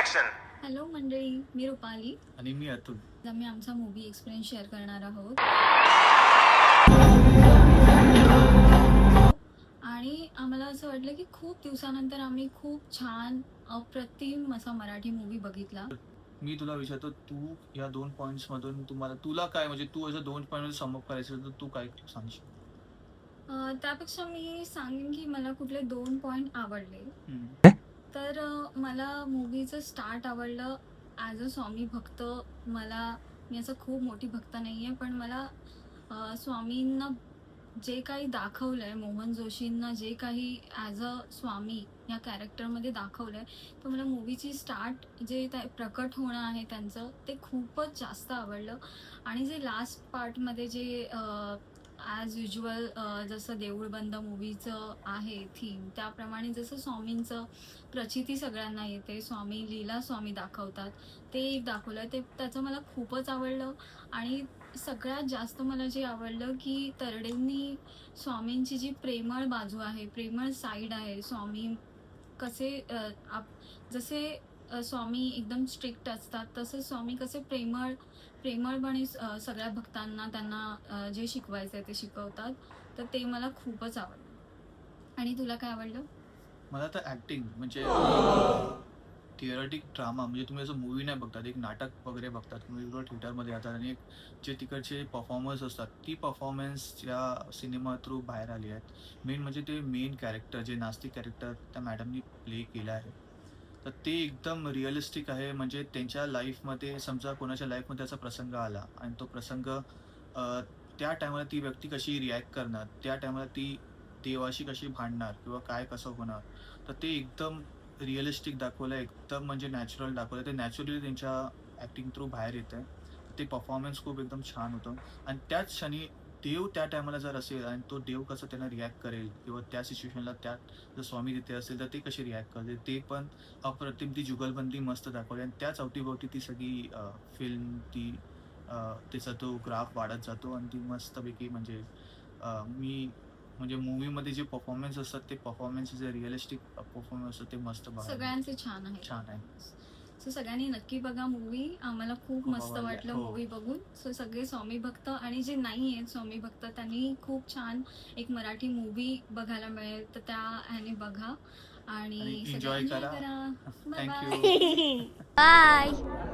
Hello मंडळी, मी रुपाली आणि मी अतुल. आम्ही आमचा मूवी एक्सपिरियन्स शेअर करणार आहोत. आणि आम्हाला असं वाटलं की खूप दिवसानंतर आम्ही खूप छान अप्रतिम असा मराठी मूवी बघितला. मी तुला विचारतो, तू या 2 पॉइंट्स मधून तुला काय, म्हणजे तू असं 2 पॉइंट मध्ये सम अप करायचं तर तू काय सांगशील? त्यापेक्षा मी सांगेन की मला कुठले 2 पॉइंट आवडले. तर मला मूवीचं स्टार्ट आवडलं. ॲज अ स्वामी भक्त, मी असं खूप मोठी भक्त नाही आहे, पण मला स्वामींना जे काही दाखवलंय, मोहन जोशींना जे काही ॲज अ स्वामी या कॅरेक्टरमध्ये दाखवलंय, तर मला मूवीची स्टार्ट जे प्रकट होणं आहे त्यांचं, ते खूपच जास्त आवडलं. आणि जे लास्ट पार्टमध्ये जे ॲज युज्युअल जसं देऊळ बंद मूवीचं आहे थीम, त्याप्रमाणे जसं स्वामींचं प्रचिती सगळ्यांना येते, स्वामी लीला स्वामी दाखवतात, ते एक दाखवलं, ते त्याचं मला खूपच आवडलं. आणि सगळ्यात जास्त मला जे आवडलं की तरडेंनी स्वामींची जी प्रेमळ बाजू आहे, प्रेमळ साईड आहे, स्वामी कसे जसे स्वामी एकदम स्ट्रिक्ट असतात, तसे स्वामी कसे प्रेमळपणे सगळ्या भक्तांना त्यांना जे शिकवायचं ते शिकवतात. तर ते मला खूपच आवडलं. आणि तुला काय आवडलं? मला तर ऍक्टिंग म्हणजे थिअरेटिक ड्रामा, म्हणजे तुम्ही असं मूवी नाही बघतात, एक नाटक वगैरे बघतात, तुम्ही थिएटरमध्ये जातात आणि जे तिकडचे परफॉर्मर्स असतात, ती परफॉर्मन्स या सिनेमा थ्रू बाहेर आली आहेत. मेन म्हणजे ते मेन कॅरेक्टर, जे नास्तिक कॅरेक्टर त्या मॅडमनी प्ले केलं आहे, तर ते एकदम रिअलिस्टिक आहे. म्हणजे त्यांच्या लाईफमध्ये समजा कोणाच्या लाईफमध्ये त्याचा प्रसंग आला आणि तो प्रसंग त्या टायमाला ती व्यक्ती कशी रिॲक्ट करणार, त्या टायमाला ती देवाशी कशी भांडणार किंवा काय कसं होणार, तर ते एकदम रिअलिस्टिक दाखवलं, एकदम म्हणजे नॅचरल दाखवलं. ते नॅचरली त्यांच्या ॲक्टिंग थ्रू बाहेर येतंय. ते परफॉर्मन्स खूप एकदम छान होतं. आणि त्याच क्षणी देव त्या टायमाला जर असेल आणि तो देव कसं त्यांना रिॲक्ट करेल किंवा त्या सिच्युएशनला त्या जर स्वामी तिथे असेल तर ते कसे रिॲक्ट करतील, ते पण अप्रतिम ती जुगलबंदी मस्त दाखवली. आणि त्याच अवतीभोवती ती सगळी फिल्म, त्याचा तो ग्राफ वाढत जातो आणि ती मस्तपैकी म्हणजे मी म्हणजे मूव्हीमध्ये जे परफॉर्मन्स असतात, ते परफॉर्मन्स जे रिअलिस्टिक परफॉर्मन्स असतात, ते मस्त बघायला सगळ्यांचे छान आहे. छान आहे. सो सगळ्यांनी नक्की बघा मूवी. आम्हाला खूप खूप मस्त आवडलं. वाटलं हो. मूवी बघून. सो सगळे स्वामी भक्त आणि जे नाही आहेत स्वामी भक्त, त्यांनी खूप छान एक मराठी मूवी बघायला मिळेल, तर त्या ह्याने बघा आणि आणि सगळे एन्जॉय एन्जॉय करा. करा. Bye thank bye. You. Bye.